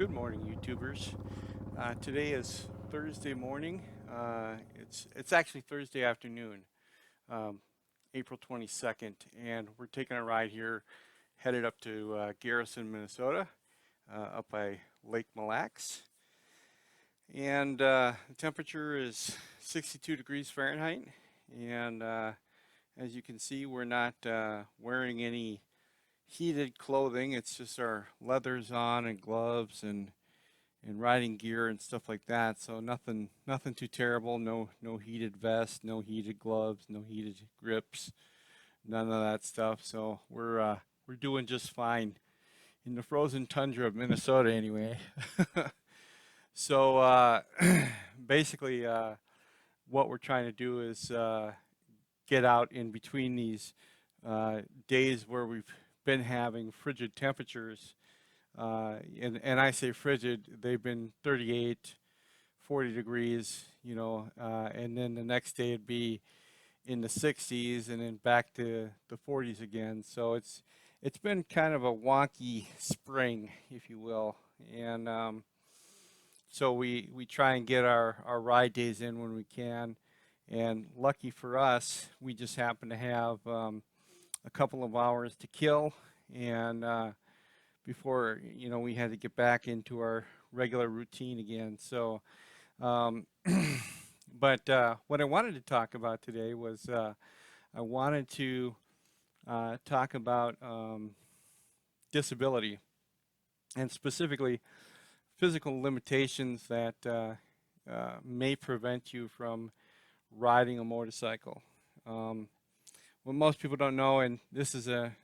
Good morning, YouTubers. Today is Thursday morning. It's actually Thursday afternoon, um, April 22nd, and we're taking a ride here, headed up to Garrison, Minnesota, up by Lake Mille Lacs. And the temperature is 62 degrees Fahrenheit. And as you can see, we're not wearing any heated clothing. It's just our leathers on and gloves and riding gear and stuff like that. So nothing too terrible. No heated vest, no heated gloves, no heated grips, none of that stuff. So we're doing just fine in the frozen tundra of Minnesota anyway. So basically, what we're trying to do is get out in between these days where we've been having frigid temperatures. And I say frigid, they've been 38, 40 degrees, and then the next day it'd be in the 60s and then back to the 40s again. So it's been kind of a wonky spring, if you will. And so we try and get our ride days in when we can. And lucky for us, we just happen to have a couple of hours to kill. And before we had to get back into our regular routine again. So, but what I wanted to talk about today was I wanted to talk about disability and specifically physical limitations that may prevent you from riding a motorcycle. What most people don't know, and this is a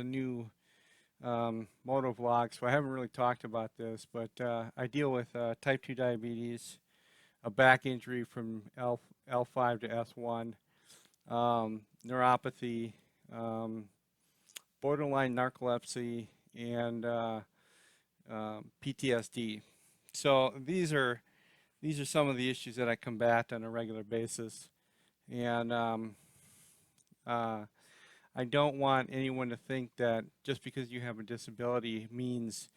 new moto vlog, so I haven't really talked about this, but I deal with type 2 diabetes, a back injury from L5 to S1, neuropathy, borderline narcolepsy, and PTSD. So these are some of the issues that I combat on a regular basis, and I don't want anyone to think that just because you have a disability means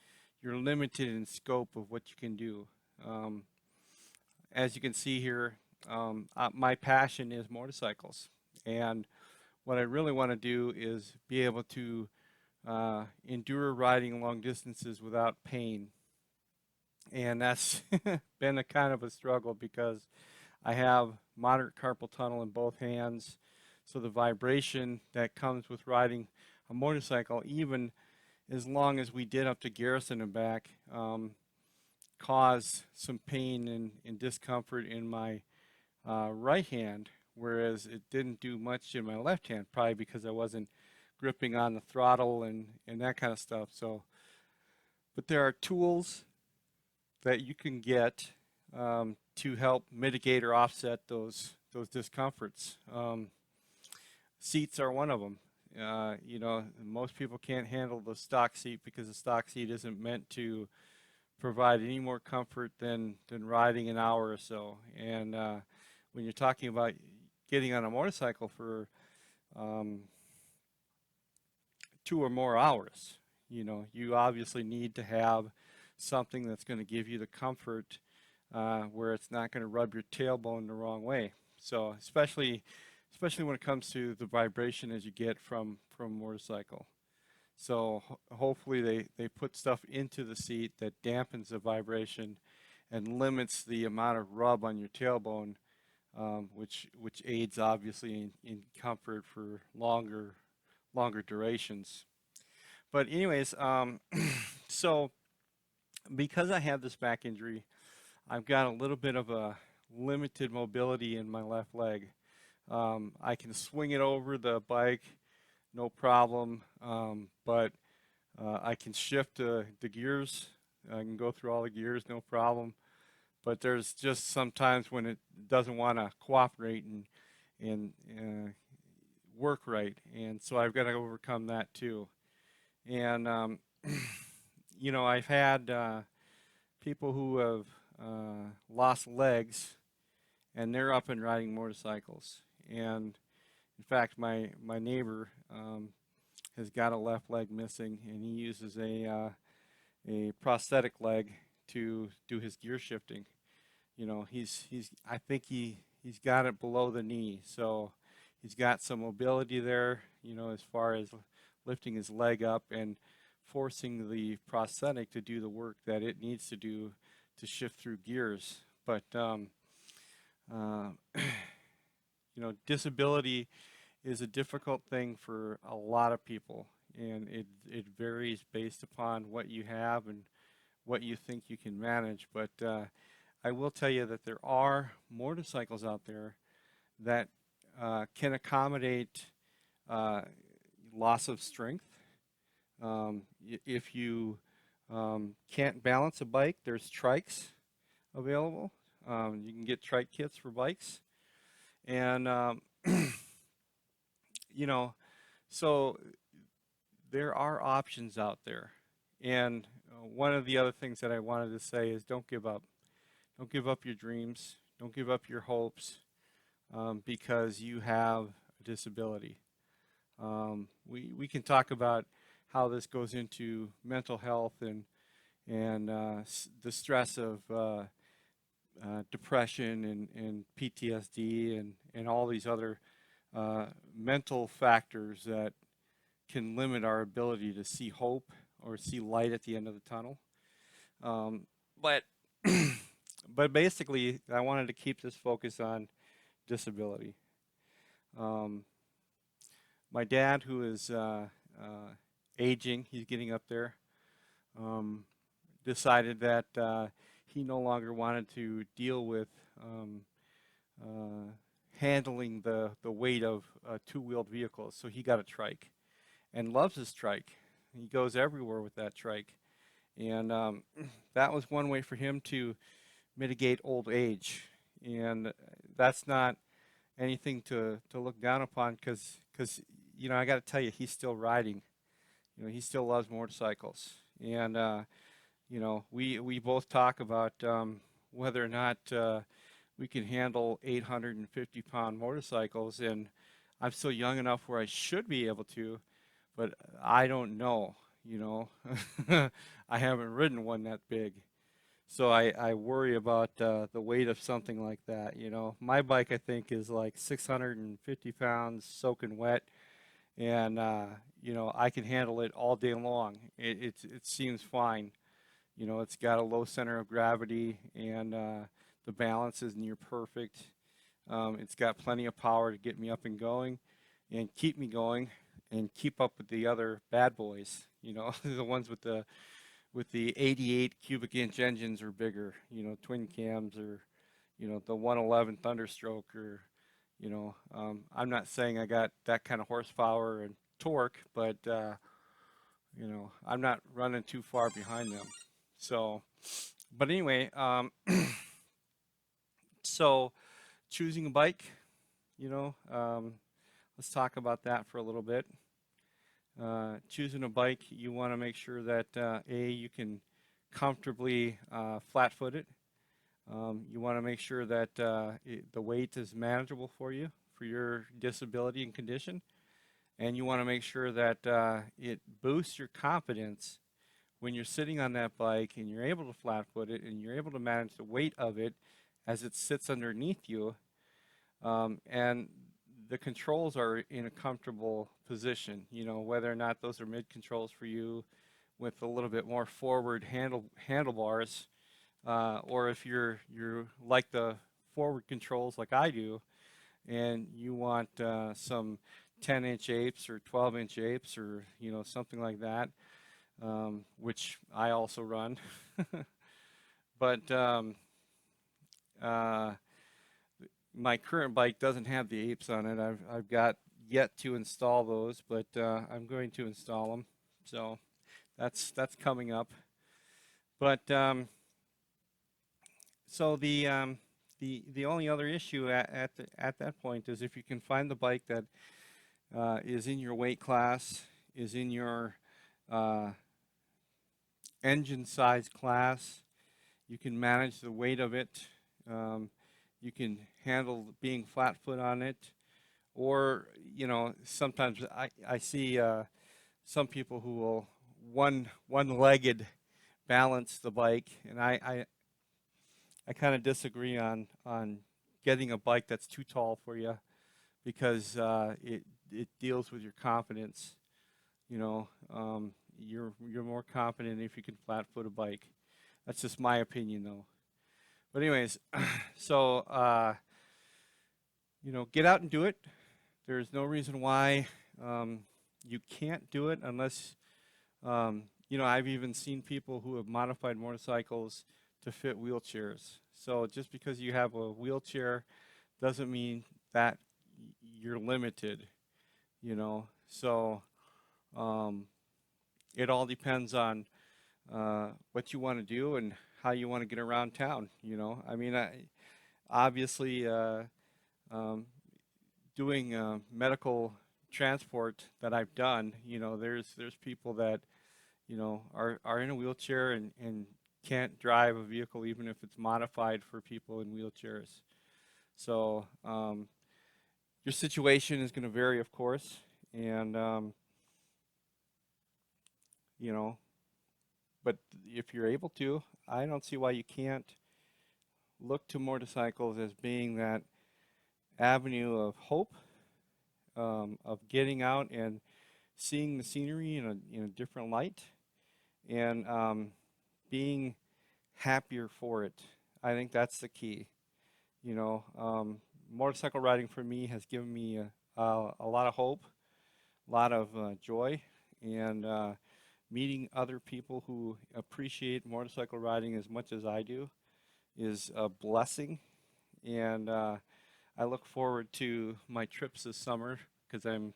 you're limited in scope of what you can do. As you can see here, my passion is motorcycles. And what I really want to do is be able to endure riding long distances without pain. And that's been a kind of a struggle because I have moderate carpal tunnel in both hands. So the vibration that comes with riding a motorcycle, even as long as we did up to Garrison and back, caused some pain and discomfort in my right hand, whereas it didn't do much in my left hand, probably because I wasn't gripping on the throttle and that kind of stuff. So, but there are tools that you can get to help mitigate or offset those discomforts. Seats are one of them. Most people can't handle the stock seat because the stock seat isn't meant to provide any more comfort than riding an hour or so. And when you're talking about getting on a motorcycle for 2 or more hours, you obviously need to have something that's going to give you the comfort where it's not going to rub your tailbone the wrong way. So especially when it comes to the vibration as you get from motorcycle. So hopefully they put stuff into the seat that dampens the vibration and limits the amount of rub on your tailbone, which aids obviously in comfort for longer durations. But anyways, so because I have this back injury, I've got a little bit of a limited mobility in my left leg. I can swing it over the bike, no problem, but I can shift the gears. I can go through all the gears, no problem. But there's just some times when it doesn't want to cooperate and work right, and so I've got to overcome that too. And I've had people who have lost legs, and they're up and riding motorcycles. And in fact, my neighbor has got a left leg missing, and he uses a prosthetic leg to do his gear shifting. I think he's got it below the knee, so he's got some mobility there, as far as lifting his leg up and forcing the prosthetic to do the work that it needs to do to shift through gears. But uh, disability is a difficult thing for a lot of people, and it varies based upon what you have and what you think you can manage. But I will tell you that there are motorcycles out there that can accommodate loss of strength. If you can't balance a bike, there's trikes available. You can get trike kits for bikes. And, so there are options out there. And one of the other things that I wanted to say is don't give up. Don't give up your dreams. Don't give up your hopes because you have a disability. We can talk about how this goes into mental health and the stress of depression and PTSD and all these other mental factors that can limit our ability to see hope or see light at the end of the tunnel. But but basically, I wanted to keep this focus on disability. My dad, who is aging, he's getting up there, decided that he no longer wanted to deal with handling the weight of two-wheeled vehicles, so he got a trike and loves his trike. He goes everywhere with that trike, and that was one way for him to mitigate old age. And that's not anything to look down upon because I got to tell you, he's still riding. He still loves motorcycles, and we both talk about whether or not we can handle 850-pound motorcycles, and I'm still young enough where I should be able to, but I don't know. I haven't ridden one that big, so I worry about the weight of something like that. My bike, I think, is like 650 pounds soaking wet, and I can handle it all day long. It seems fine. It's got a low center of gravity, and the balance is near perfect. It's got plenty of power to get me up and going and keep me going and keep up with the other bad boys, the ones with the 88 cubic inch engines or bigger, twin cams, or the 111 Thunderstroke, or I'm not saying I got that kind of horsepower and torque, but I'm not running too far behind them. So, but anyway, so choosing a bike, let's talk about that for a little bit. Choosing a bike, you want to make sure that you can comfortably flat-foot it. You want to make sure that the weight is manageable for you, for your disability and condition, and you want to make sure that it boosts your confidence when you're sitting on that bike and you're able to flat-foot it and you're able to manage the weight of it as it sits underneath you, and the controls are in a comfortable position, whether or not those are mid controls for you with a little bit more forward handlebars, or if you're like the forward controls like I do, and you want some 10-inch apes or 12-inch apes or something like that, which I also run. But my current bike doesn't have the apes on it. I've got yet to install those, but I'm going to install them. So that's coming up. But so the only other issue at that point is if you can find the bike that is in your weight class, is in your engine size class, you can manage the weight of it. You can handle being flat foot on it, or sometimes I see some people who will one-legged balance the bike. And I kind of disagree on getting a bike that's too tall for you, because it deals with your confidence. You know, you're more confident if you can flat foot a bike. That's just my opinion, though. But anyways, so get out and do it. There's no reason why you can't do it unless I've even seen people who have modified motorcycles to fit wheelchairs. So just because you have a wheelchair doesn't mean that you're limited, you know. So it all depends on what you want to do and how you want to get around town, you know. I mean, obviously, doing medical transport that I've done, there's people that, are in a wheelchair and can't drive a vehicle even if it's modified for people in wheelchairs. So your situation is going to vary, of course, and but if you're able to, I don't see why you can't look to motorcycles as being that avenue of hope, of getting out and seeing the scenery in a different light, and being happier for it. I think that's the key. Motorcycle riding for me has given me a lot of hope, a lot of joy, and meeting other people who appreciate motorcycle riding as much as I do is a blessing. And I look forward to my trips this summer, because I'm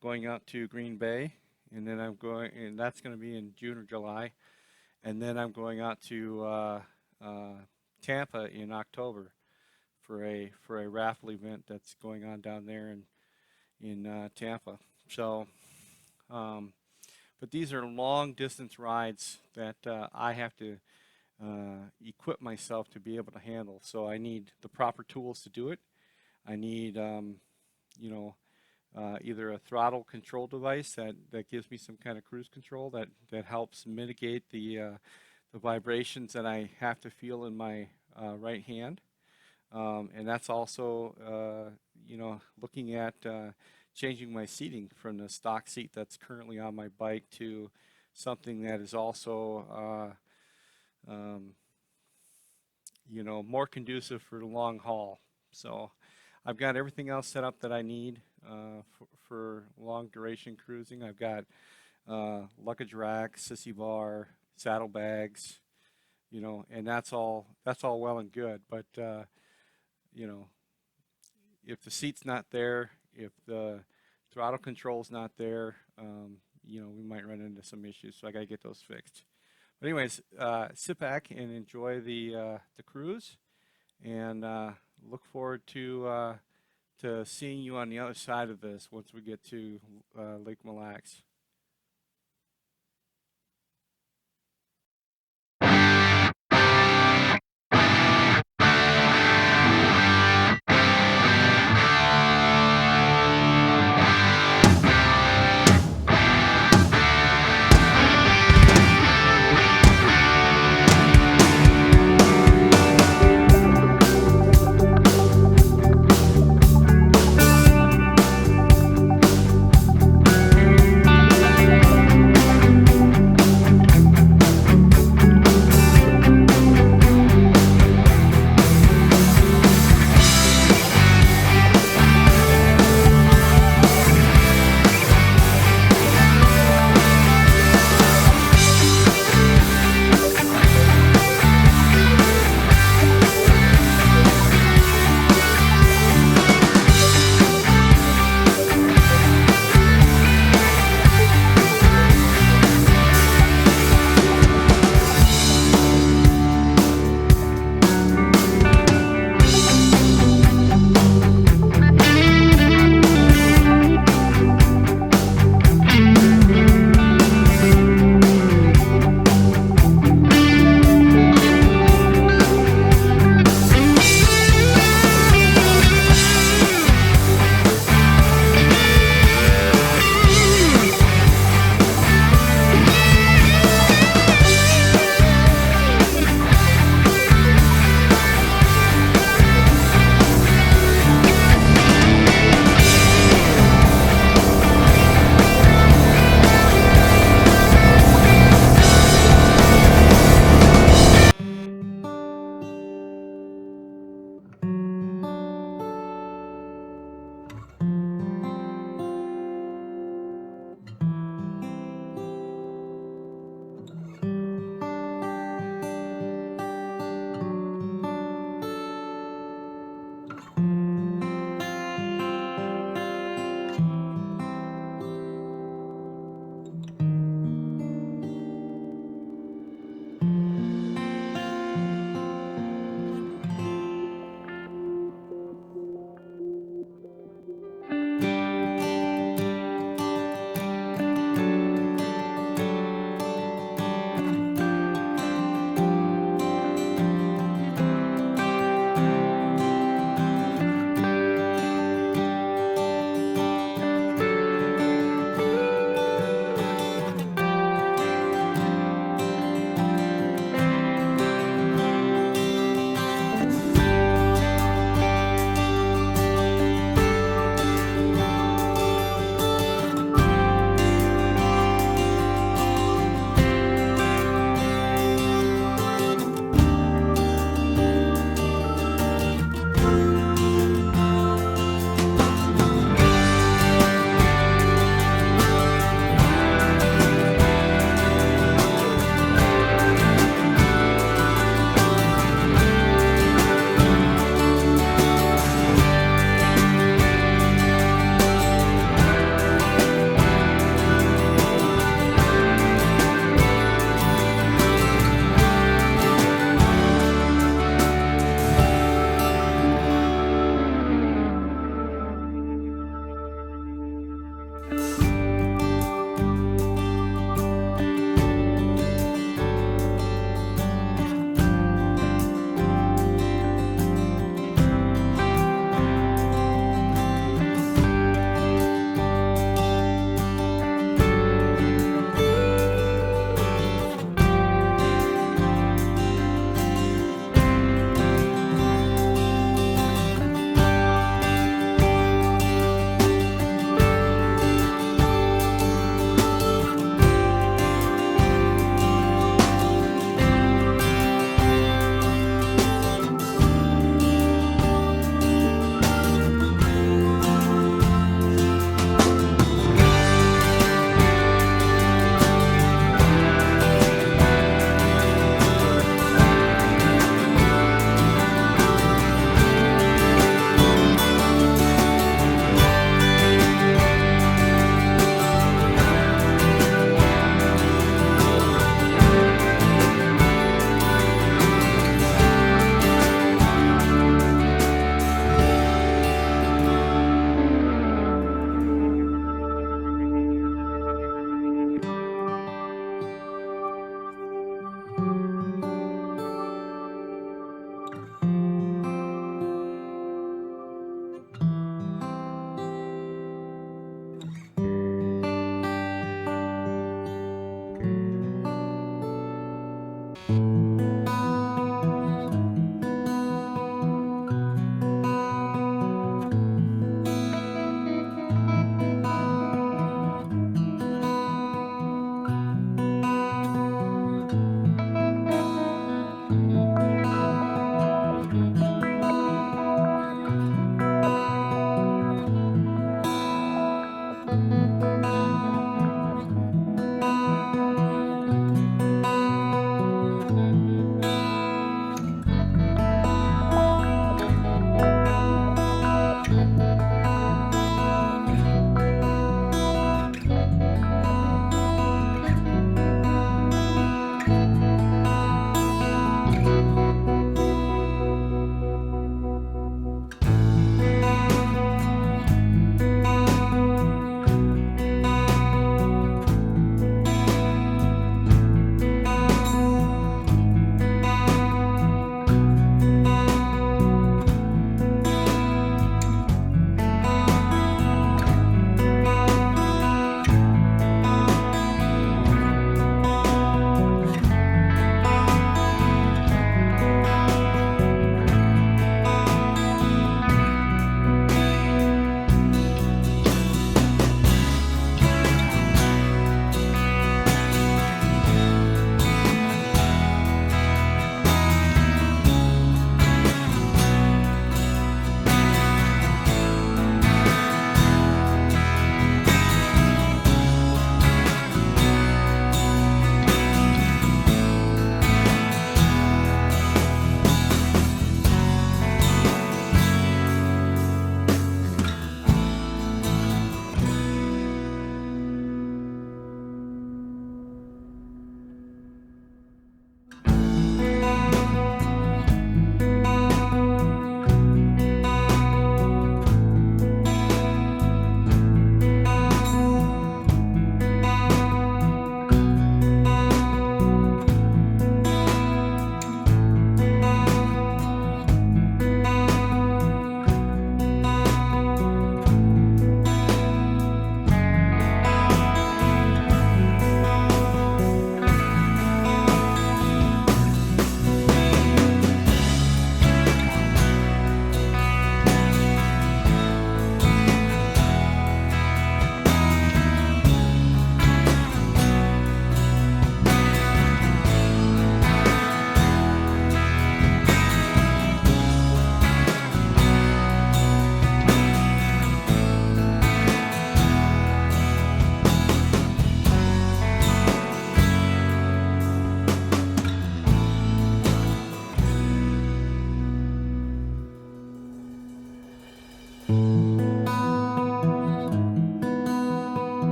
going out to Green Bay, and then and that's going to be in June or July, and then I'm going out to Tampa in October for a raffle event that's going on down there in Tampa. So, but these are long distance rides that I have to equip myself to be able to handle. So I need the proper tools to do it. I need either a throttle control device that gives me some kind of cruise control that helps mitigate the vibrations that I have to feel in my right hand. And that's also, looking at changing my seating from the stock seat that's currently on my bike to something that is also, more conducive for the long haul. So I've got everything else set up that I need for long duration cruising. I've got luggage rack, sissy bar, saddlebags, and that's all well and good. But if the seat's not there, if the throttle control's not there, we might run into some issues. So I got to get those fixed. But anyways, sit back and enjoy the cruise, and look forward to seeing you on the other side of this once we get to Lake Mille Lacs.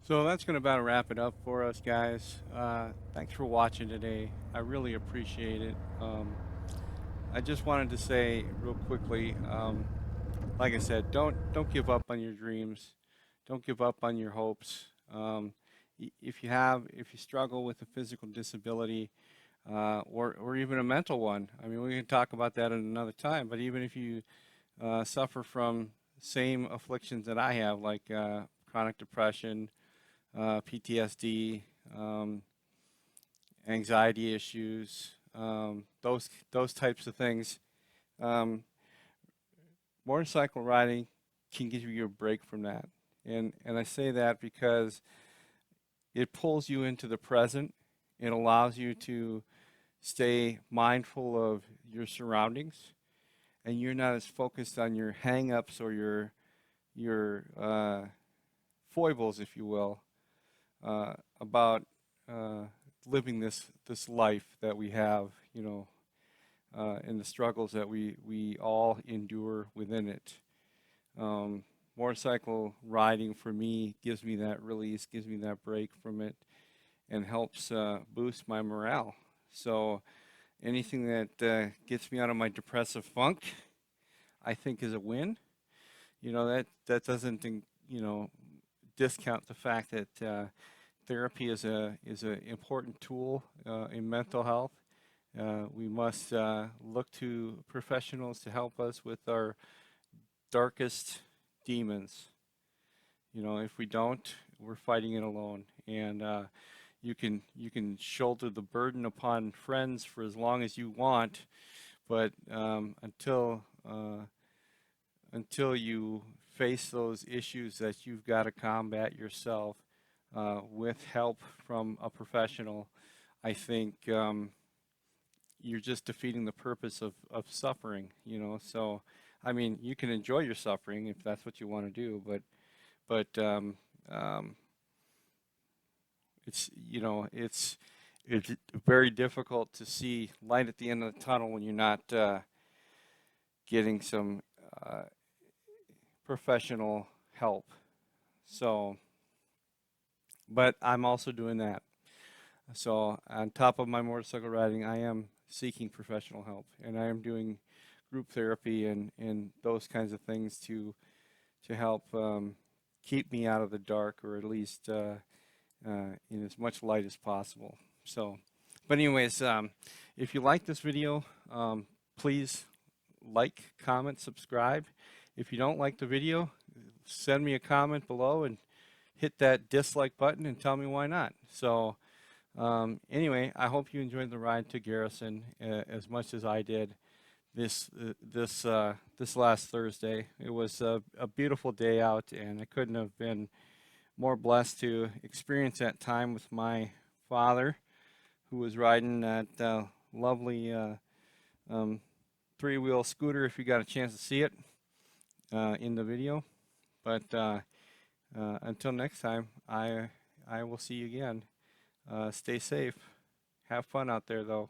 So that's going to about wrap it up for us, guys. Thanks for watching today. I really appreciate it. I just wanted to say real quickly, like I said, don't give up on your dreams. Don't give up on your hopes. If you struggle with a physical disability, or even a mental one, I mean, we can talk about that at another time. But even if you suffer from same afflictions that I have, like chronic depression, PTSD, anxiety issues, those types of things. Um, Motorcycle riding can give you a break from that, and I say that because it pulls you into the present. It allows you to stay mindful of your surroundings, and you're not as focused on your hang-ups or your foibles, if you will, about living this life that we have, and the struggles that we all endure within it. Motorcycle riding for me gives me that release, gives me that break from it, and helps boost my morale. So anything that gets me out of my depressive funk, I think is a win. That doesn't discount the fact that therapy is a important tool in mental health. We must look to professionals to help us with our darkest demons. If we don't, we're fighting it alone. And you can shoulder the burden upon friends for as long as you want, but until you face those issues that you've got to combat yourself with help from a professional, I think you're just defeating the purpose of suffering. So I mean, you can enjoy your suffering if that's what you want to do, but it's very difficult to see light at the end of the tunnel when you're not getting some uh, professional help. So, but I'm also doing that. So on top of my motorcycle riding, I am seeking professional help, and I am doing group therapy and those kinds of things to help keep me out of the dark, or at least in as much light as possible. So, but anyways, if you like this video, please like, comment, subscribe. If you don't like the video, send me a comment below and hit that dislike button and tell me why not. So anyway, I hope you enjoyed the ride to Garrison as much as I did this last Thursday. It was a beautiful day out, and I couldn't have been more blessed to experience that time with my father, who was riding that lovely three-wheel scooter, if you got a chance to see it in the video. But until next time, I will see you again. Stay safe. Have fun out there, though.